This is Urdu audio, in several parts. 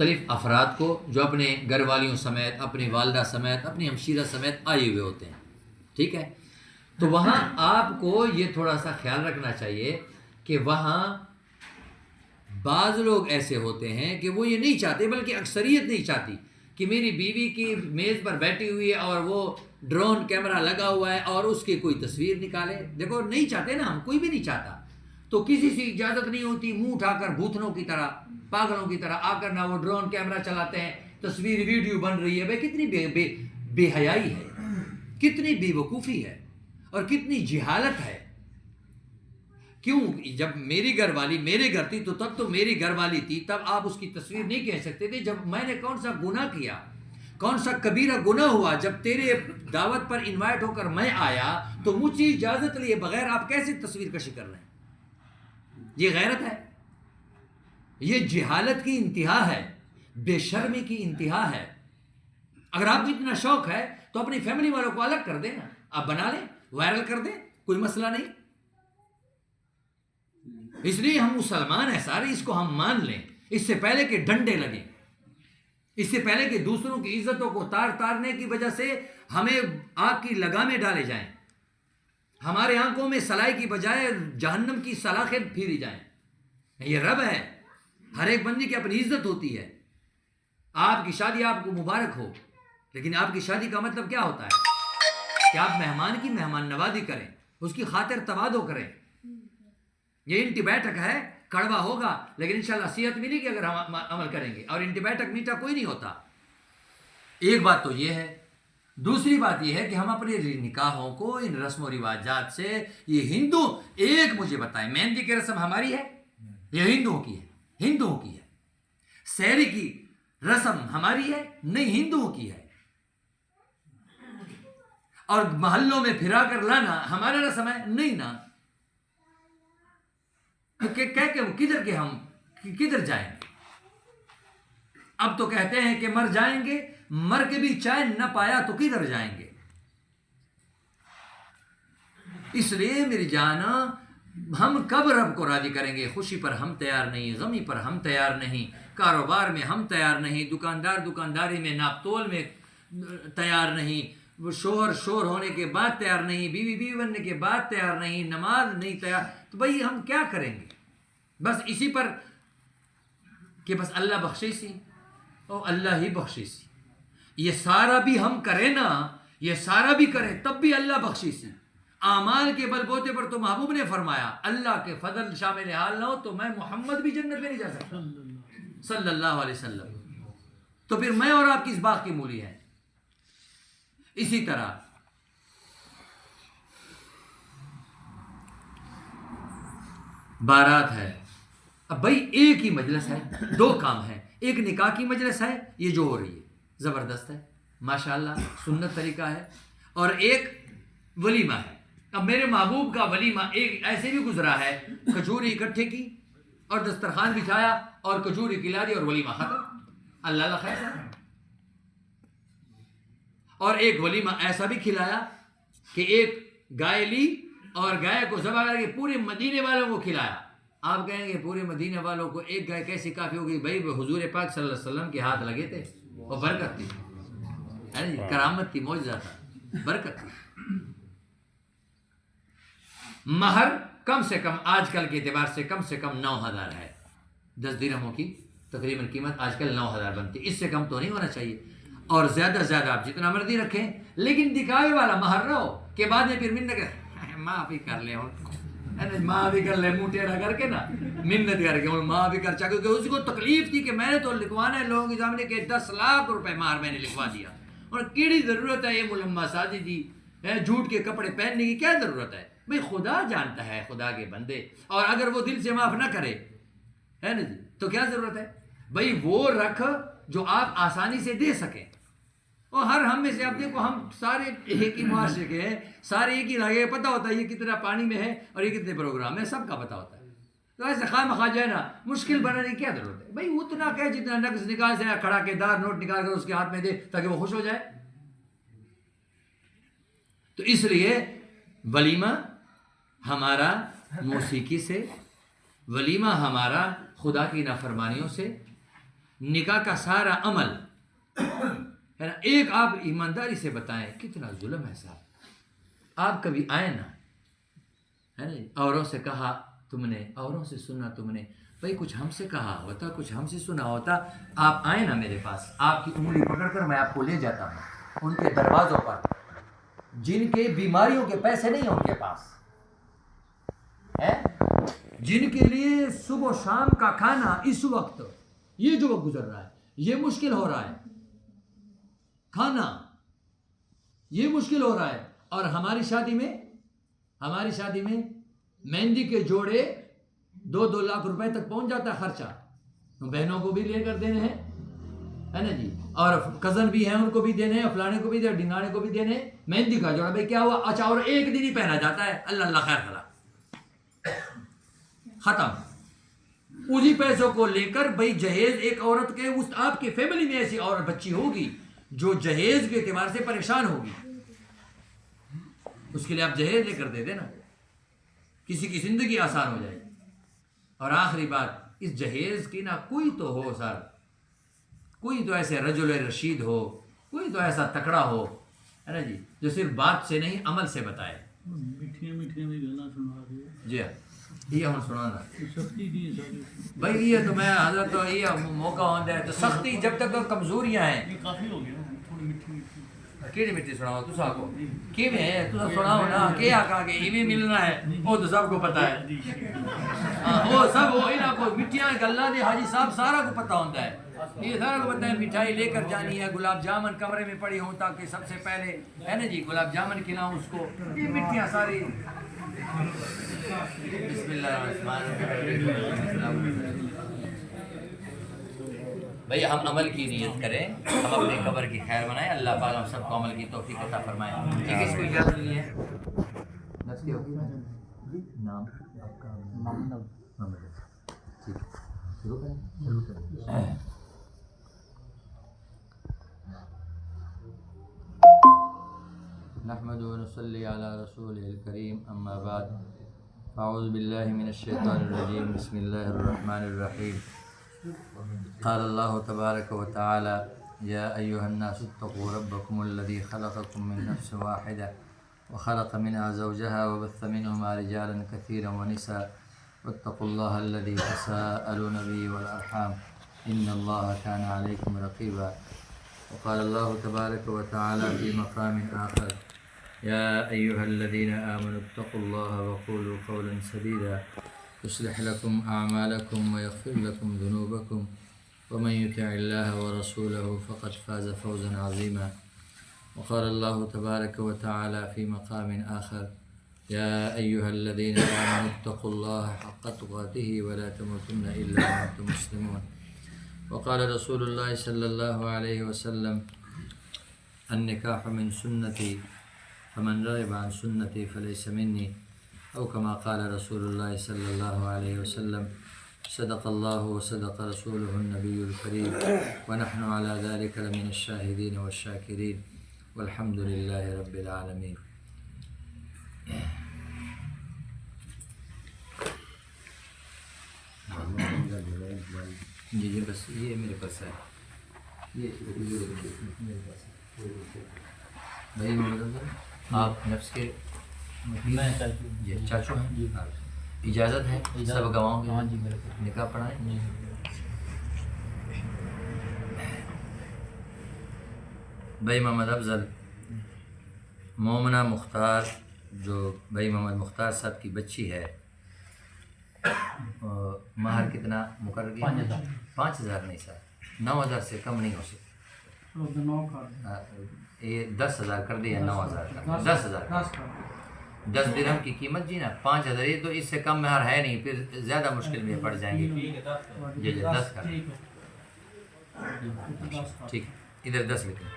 مختلف افراد کو جو اپنے گھر والیوں سمیت، اپنی والدہ سمیت، اپنی ہمشیرہ سمیت آئے ہوئے ہوتے ہیں، ٹھیک ہے؟ تو وہاں آپ کو یہ تھوڑا سا خیال رکھنا چاہیے کہ وہاں بعض لوگ ایسے ہوتے ہیں کہ وہ یہ نہیں چاہتے، بلکہ اکثریت نہیں چاہتی کہ میری بیوی کی میز پر بیٹھی ہوئی ہے اور وہ ڈرون کیمرہ لگا ہوا ہے اور اس کی کوئی تصویر نکالے۔ دیکھو نہیں چاہتے نا، ہم کوئی بھی نہیں چاہتا، تو کسی سے اجازت نہیں ہوتی، منہ اٹھا کر بھوتنوں کی طرح، پاگلوں کی طرح آ کر نہ وہ ڈرون کیمرہ چلاتے ہیں، تصویر ویڈیو بن رہی ہے۔ بھائی کتنی بے حیائی ہے، کتنی بے وقوفی ہے اور کتنی جہالت ہے۔ کیوں؟ جب میری گھر والی میرے گھر تھی تو تب تو میری گھر والی تھی، تب آپ اس کی تصویر نہیں کہہ سکتے تھے۔ جب میں نے کون سا گناہ کیا، کون سا کبیرہ گناہ ہوا، جب تیرے دعوت پر انوائٹ ہو کر میں آیا تو مجھ سے اجازت لیے بغیر آپ کیسے تصویر کشی کر رہے ہیں؟ یہ غیرت ہے، یہ جہالت کی انتہا ہے، بے شرمی کی انتہا ہے۔ اگر آپ کو اتنا شوق ہے تو اپنی فیملی والوں کو الگ کر دیں نا، آپ بنا لیں، وائرل کر دیں، کوئی مسئلہ نہیں۔ اس لیے ہم مسلمان ہیں سارے، اس کو ہم مان لیں، اس سے پہلے کہ ڈنڈے لگیں، اس سے پہلے کہ دوسروں کی عزتوں کو تارنے کی وجہ سے ہمیں آگ کی لگامیں ڈالے جائیں، ہمارے آنکھوں میں سلائی کی بجائے جہنم کی سلاخیں پھیری جائیں۔ یہ رب ہے، ہر ایک بندے کی اپنی عزت ہوتی ہے۔ آپ کی شادی آپ کو مبارک ہو، لیکن آپ کی شادی کا مطلب کیا ہوتا ہے کہ آپ مہمان کی مہمان نوازی کریں، اس کی خاطر تواضع کریں۔ یہ اینٹی بایوٹک ہے، کڑوا ہوگا لیکن انشاءاللہ صحت ملے گی اگر ہم عمل کریں گے، اور اینٹی بایوٹک میٹھا کوئی نہیں ہوتا۔ ایک بات تو یہ ہے۔ دوسری بات یہ ہے کہ ہم اپنے نکاحوں کو ان رسم و رواجات سے، یہ ہندو، ایک مجھے بتائیں، مہندی کی رسم ہماری ہے؟ یہ ہندوؤں کی ہے، ہندوؤں کی ہے۔ سیری کی رسم ہماری ہے؟ نہیں، ہندوؤں کی ہے۔ اور محلوں میں پھرا کر لانا ہمارا رسم ہے؟ نہیں نا۔ کدھر کے ہم کدھر جائیں گے؟ اب تو کہتے ہیں کہ مر جائیں گے، مر کے بھی چین نہ پایا تو کدھر جائیں گے؟ اس لیے میری جانا، ہم کب رب کو راضی کریں گے؟ خوشی پر ہم تیار نہیں، غمی پر ہم تیار نہیں، کاروبار میں ہم تیار نہیں، دکانداری میں، ناپ تول میں تیار نہیں، شوہر ہونے کے بعد تیار نہیں، بیوی بننے کے بعد تیار نہیں، نماز نہیں تیار، تو بھائی ہم کیا کریں گے؟ بس اسی پر کہ بس اللہ بخشیسی او اللہ ہی بخشیسی، یہ سارا بھی ہم کریں نا، یہ سارا بھی کریں تب بھی اللہ بخشیسی۔ اعمال کے بل بوتے پر تو محبوب نے فرمایا اللہ کے فضل شامل حال نہ ہو تو میں محمد بھی جنت میں نہیں جا سکتا صلی اللہ علیہ وسلم، تو پھر میں اور آپ کس باغ کی مولی ہیں؟ اسی طرح بارات ہے، اب بھائی ایک ہی مجلس ہے، دو کام ہے، ایک نکاح کی مجلس ہے، یہ جو ہو رہی ہے زبردست ہے، ماشاءاللہ سنت طریقہ ہے، اور ایک ولیمہ ہے۔ اب میرے محبوب کا ولیمہ ایک ایسے بھی گزرا ہے، کھجوری اکٹھے کی اور دسترخوان بچھایا اور کھجوری کھلا دی اور ولیمہ ختم، اللہ اللہ خیر۔ اور ایک ولیمہ ایسا بھی کھلایا کہ ایک گائے لی اور گائے کو ذبح کر کے پورے مدینے والوں کو کھلایا۔ آپ کہیں گے پورے مدینے والوں کو ایک گائے کیسی کافی ہوگی؟ بھائی حضور پاک صلی اللہ علیہ وسلم کے ہاتھ لگے تھے، اور برکت تھی، کرامت تھی، معجزہ تھا، برکت تھی۔ مہر کم سے کم آج کل کے اعتبار سے کم 9,000 ہے، 10 درہموں کی تقریباً قیمت آج کل 9,000 بنتی، اس سے کم تو نہیں ہونا چاہیے، اور زیادہ سے زیادہ آپ جتنا مرضی رکھیں، لیکن دکھاوے والا مہر نہ ہو کہ بعد میں پھر منت معافی کر لے، معافی کر لے، منہ ٹیڑھا کر کے نا منت کر کے معافی کر چاہے، کیونکہ اس کو تکلیف تھی کہ میں نے تو لکھوانا ہے لوگوں کے سامنے کہ 10 لاکھ روپے مہر میں نے لکھوا دیا، اور کیڑی ضرورت ہے یہ ملمہ سازی دی، جھوٹ کے کپڑے پہننے کی کیا ضرورت ہے؟ بھئی خدا جانتا ہے خدا کے بندے، اور اگر وہ دل سے معاف نہ کرے ہے نا جی تو کیا ضرورت ہے؟ بھئی وہ رکھ جو آپ آسانی سے دے سکیں، اور ہم میں سے آپ دیکھو، ہم سارے ایک ہی معاشرے کے ہیں، سارے ایک ہی لگے، پتہ ہوتا ہے یہ کتنا پانی میں ہے اور یہ کتنے پروگرام ہے، سب کا پتہ ہوتا ہے، تو ایسے خواہ مخواہ جو ہے نا مشکل بنانے کی کیا ضرورت ہے؟ بھئی اتنا کہ جتنا نقص نکال سے کھڑا کے دار نوٹ نکال کر اس کے ہاتھ میں دے تاکہ وہ خوش ہو جائے۔ تو اس لیے ولیمہ ہمارا موسیقی سے، ولیمہ ہمارا خدا کی نافرمانیوں سے، نکاح کا سارا عمل ہے نا، ایک آپ ایمانداری سے بتائیں کتنا ظلم ہے صاحب. آپ کبھی آئے نا ہے نا، اوروں سے کہا تم نے، اوروں سے سنا تم نے، بھائی کچھ ہم سے کہا ہوتا، کچھ ہم سے سنا ہوتا. آپ آئے نا میرے پاس، آپ کی انگلی پکڑ کر میں آپ کو لے جاتا ہوں ان کے دروازوں پر جن کے بیماریوں کے پیسے نہیں ہیں ان کے پاس ہے، جن کے لیے صبح و شام کا کھانا اس وقت یہ جو وقت گزر رہا ہے یہ مشکل ہو رہا ہے، کھانا یہ مشکل ہو رہا ہے. اور ہماری شادی میں مہندی کے جوڑے 2 لاکھ روپے تک پہنچ جاتا ہے خرچہ. بہنوں کو بھی لے کر دینے ہیں ہے نا جی، اور کزن بھی ہیں ان کو بھی دینے ہیں، فلانے کو بھی دینے، ڈنگانے کو بھی دینے ہیں. مہندی کا جوڑا بھائی کیا ہوا، اچھا اور ایک دن ہی پہنا جاتا ہے، اللہ اللہ خیر خلا ختم. اسی پیسوں کو لے کر بھائی جہیز ایک عورت کے، اس آپ کی فیملی میں ایسی عورت بچی ہوگی جو جہیز کے اعتبار سے پریشان ہوگی، اس کے لیے آپ جہیز لے کر دے دینا، کسی کی زندگی آسان ہو جائے گی. اور آخری بات، اس جہیز کی نا کوئی تو ہو سر، کوئی تو ایسے رجل رشید ہو، کوئی تو ایسا تکڑا ہو ہے نا جی جو صرف بات سے نہیں عمل سے بتائے. جی ہاں یہ ہم سنانا بھائی، یہ تو میں حضرت یہ موقع ہوتا ہے تو سختی جب تک کمزوریاں ہیں. کیڑی مٹی سناؤ تو سا کو کی میں تو سناؤ نا کہ آقا کے ایویں ملنا ہے وہ تو سب کو پتہ ہے. وہ سب وہ انہاں کو مٹھیاں گلاں دے حاجی صاحب سارا کو پتہ ہوتا ہے، یہ سارا کو پتہ ہے. مٹھائی لے کر جانی ہے، گلاب جامن کمرے میں پڑی ہوں تاکہ سب سے پہلے ہے نا جی گلاب جامن کھلاؤں اس کو. یہ مٹھیاں ساری بسم اللہ الرحمن الرحیم. بھئی ہم عمل کی نیت کریں، ہم اپنے قبر کی خیر بنائیں، اللہ پاک ہم سب کو عمل کی توفیق عطا فرمائے. ٹھیک ہے، اس کو اجازت لیے نام آپ کا محمد. ٹھیک ہے شروع کریں. نحمد و نصلی علی رسول الکریم، اما بعد، اعوذ باللہ من الشیطان الرجیم، بسم اللہ الرحمن الرحیم. قال اللہ تبارک و تعالی یا ایہا الناس اتقوا ربکم الذی خلقکم من نفس واحدہ وخلق منها زوجها وبث منهما رجالا كثيرا ونساء واتقوا الله الذي تساءلون به والأرحام إن الله كان عليكم رقيبا. وقال الله تبارك وتعالى في مقام آخر يا أيها الذين آمنوا اتقوا الله وقولوا قولا سديدا يصلح لكم أعمالكم ويغفر لكم ذنوبكم ومن يطع الله ورسوله فقد فاز فوزا عظيما. وقال الله تبارك وتعالى في مقام آخر يا أيها الذين آمنوا اتقوا الله حق تقاته ولا تموتن إلا وأنتم مسلمون. وقال رسول الله صلى الله عليه وسلم النكاح من سنتي فمن رغب عن سنتي فليس مني، أو كما قال رسول الله صلى الله عليه وسلم صدق الله وصدق رسوله النبي الكريم ونحن على ذلك لمن الشاهدين والشاكرين والحمد لله رب العالمين. جی بس یہ میرے پاس ہے، یہ میرے پاس ہے. بھائی آپ نفس کے جی چاچو ہیں، اجازت ہے سب گواہوں کے نکاح پڑھائیں. بھائی محمد افضل مومنہ مختار، جو بھائی محمد مختار صاحب کی بچی ہے، مہر کتنا مقرر کیا؟ 5,000 نہیں سر، 9,000 سے کم نہیں ہو سکتا. یہ 10,000 کر دیا، 9,000 کا 10,000 10 درہم کی قیمت جی نا 5,000. یہ تو اس سے کم مہر ہے نہیں، پھر زیادہ مشکل میں پڑ جائیں گے. جی جی 10 کا ٹھیک ہے، ادھر 10 لکھیں.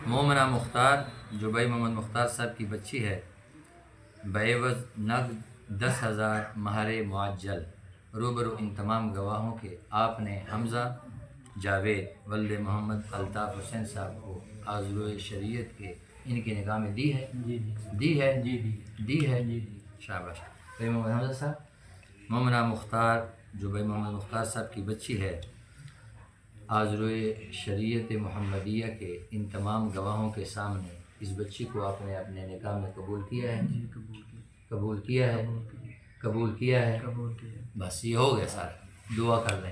مومنہ مختار جو بھائی محمد مختار صاحب کی بچی ہے، بعوض نقد 10,000 مہر معجل روبرو ان تمام گواہوں کے آپ نے حمزہ جاوید ولد محمد الطاف حسین صاحب کو آزلو شریعت کے ان کی نگاہ میں دی ہے. دی ہے. شاباش. بھائی محمد حمزہ صاحب، مومنہ مختار جو بھائی محمد مختار صاحب کی بچی ہے آذروئے شریعت محمدیہ کے ان تمام گواہوں کے سامنے اس بچی کو آپ نے اپنے نکاح میں قبول کیا ہے؟ جی قبول کیا ہے؟ قبول کیا ہے؟ بس یہ ہو گیا سارا، دعا کر لیں۔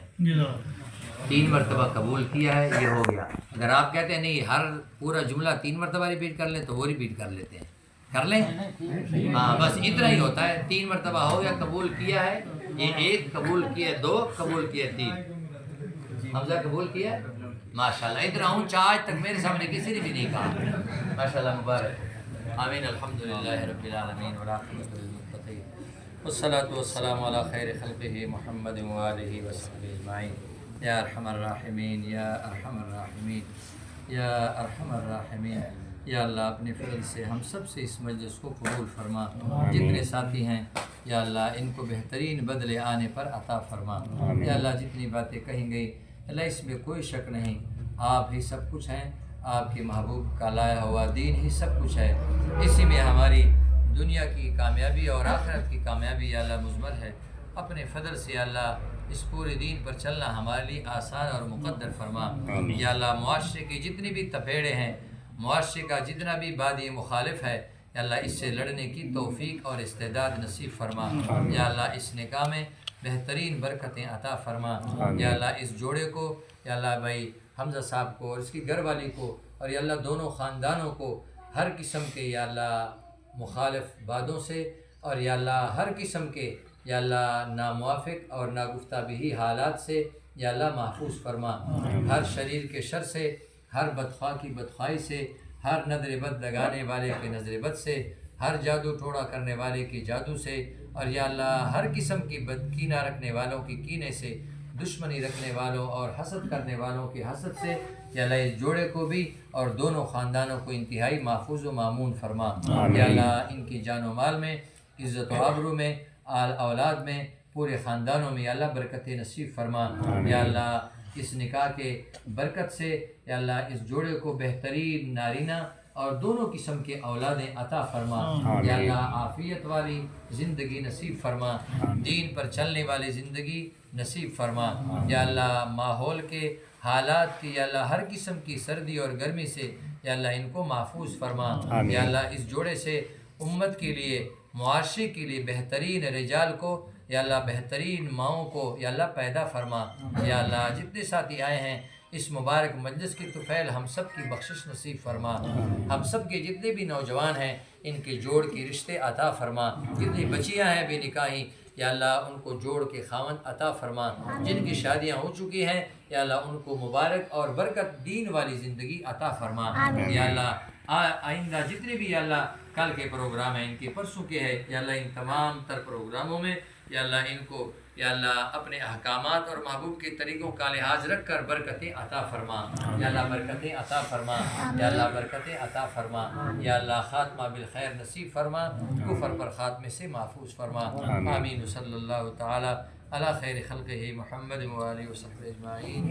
3 مرتبہ قبول کیا ہے، یہ ہو گیا۔ اگر آپ کہتے ہیں نہیں ہر پورا جملہ 3 مرتبہ ریپیٹ کر لیں تو وہ ریپیٹ کر لیتے ہیں، کر لیں؟ ہاں بس اتنا ہی ہوتا ہے، 3 مرتبہ ہو گیا، قبول کیا ہے، یہ 1 قبول کیا، 2 قبول کیا، 3 حمزہ قبول کیا، ماشاءاللہ۔ ادھر اونچا آج تک میرے سامنے کسی نے بھی نہیں کہا، ماشاءاللہ، مبارک۔ آمین، الحمدللہ رب العالمین والعاقبۃ للمتقین والصلاۃ والسلام علی خیر خلقہ محمد وآلہ وصحبہ اجمعین۔ یا ارحم الراحمین، یا ارحم الراحمین، یا ارحم الراحمین۔ یا اللہ اپنے فضل سے ہم سب سے اس مجلس کو قبول فرما، جتنے ساتھی ہیں یا اللہ ان کو بہترین بدلے آنے پر عطا فرما۔ یا اللہ جتنی باتیں کہیں گئی اللہ اس میں کوئی شک نہیں، آپ ہی سب کچھ ہیں، آپ کے محبوب کا لایا ہوا دین ہی سب کچھ ہے، اسی میں ہماری دنیا کی کامیابی اور آخرت کی کامیابی یا اللہ مضمر ہے۔ اپنے فضل سے یا اللہ اس پورے دین پر چلنا ہمارے لیے آسان اور مقدر فرما۔ یا اللہ معاشرے کے جتنے بھی تپیڑے ہیں، معاشرے کا جتنا بھی بادی مخالف ہے یا اللہ اس سے لڑنے کی توفیق اور استعداد نصیب فرما۔ یا اللہ اس نکاح میں بہترین برکتیں عطا فرما۔ یا اللہ اس جوڑے کو یا اللہ بھائی حمزہ صاحب کو اور اس کی گھر والی کو اور یا اللہ دونوں خاندانوں کو ہر قسم کے یا اللہ مخالف باتوں سے اور یا اللہ ہر قسم کے یا اللہ ناموافق اور ناگفتہ حالات سے یا اللہ محفوظ فرما۔ ہر شریر کے شر سے، ہر بدخواہ کی بدخواہی سے، ہر نظر بد لگانے والے کے نظر بد سے، ہر جادو ٹوڑا کرنے والے کی جادو سے اور یا اللہ ہر قسم کی بدکینہ رکھنے والوں کی کینے سے، دشمنی رکھنے والوں اور حسد کرنے والوں کی حسد سے یا اللہ اس جوڑے کو بھی اور دونوں خاندانوں کو انتہائی محفوظ و مامون فرما۔ یا اللہ ان کی جان و مال میں، عزت و آبرو میں، اولاد میں، پورے خاندانوں میں یا اللہ برکت نصیب فرما۔ یا اللہ اس نکاح کے برکت سے یا اللہ اس جوڑے کو بہترین نارینہ اور دونوں قسم کے اولادیں عطا فرما۔ یا اللہ عافیت والی زندگی نصیب فرما، دین پر چلنے والی زندگی نصیب فرما۔ یا اللہ ماحول کے حالات کی یا اللہ ہر قسم کی سردی اور گرمی سے یا اللہ ان کو محفوظ فرما۔ یا اللہ اس جوڑے سے امت کے لیے، معاشرے کے لیے بہترین رجال کو یا اللہ بہترین ماؤں کو یا اللہ پیدا فرما۔ یا اللہ جتنے ساتھی آئے ہیں اس مبارک مجلس کی طفیل ہم سب کی بخشش نصیب فرما۔ ہم سب کے جتنے بھی نوجوان ہیں ان کے جوڑ کے رشتے عطا فرما، جتنی بچیاں ہیں بے نکاحی یا اللہ ان کو جوڑ کے خاوند عطا فرما، جن کی شادیاں ہو چکی ہیں یا اللہ ان کو مبارک اور برکت دین والی زندگی عطا فرما۔ یا اللہ آئندہ جتنے بھی یا اللہ کل کے پروگرام ہیں، ان کے پرسوں کے ہیں یا اللہ ان تمام تر پروگراموں میں یا اللہ ان کو یا اللہ اپنے احکامات اور محبوب کے طریقوں کا لحاظ رکھ کر برکتیں عطا فرما۔ یا اللہ برکتیں عطا فرما، یا اللہ برکتیں عطا فرما۔ یا اللہ خاتمہ بالخیر نصیب فرما، کفر پر خاتمے سے محفوظ فرما۔ آمین صلی اللہ تعالی علی خیر خلقہ محمد وآلہ وصحبہ اجمعین۔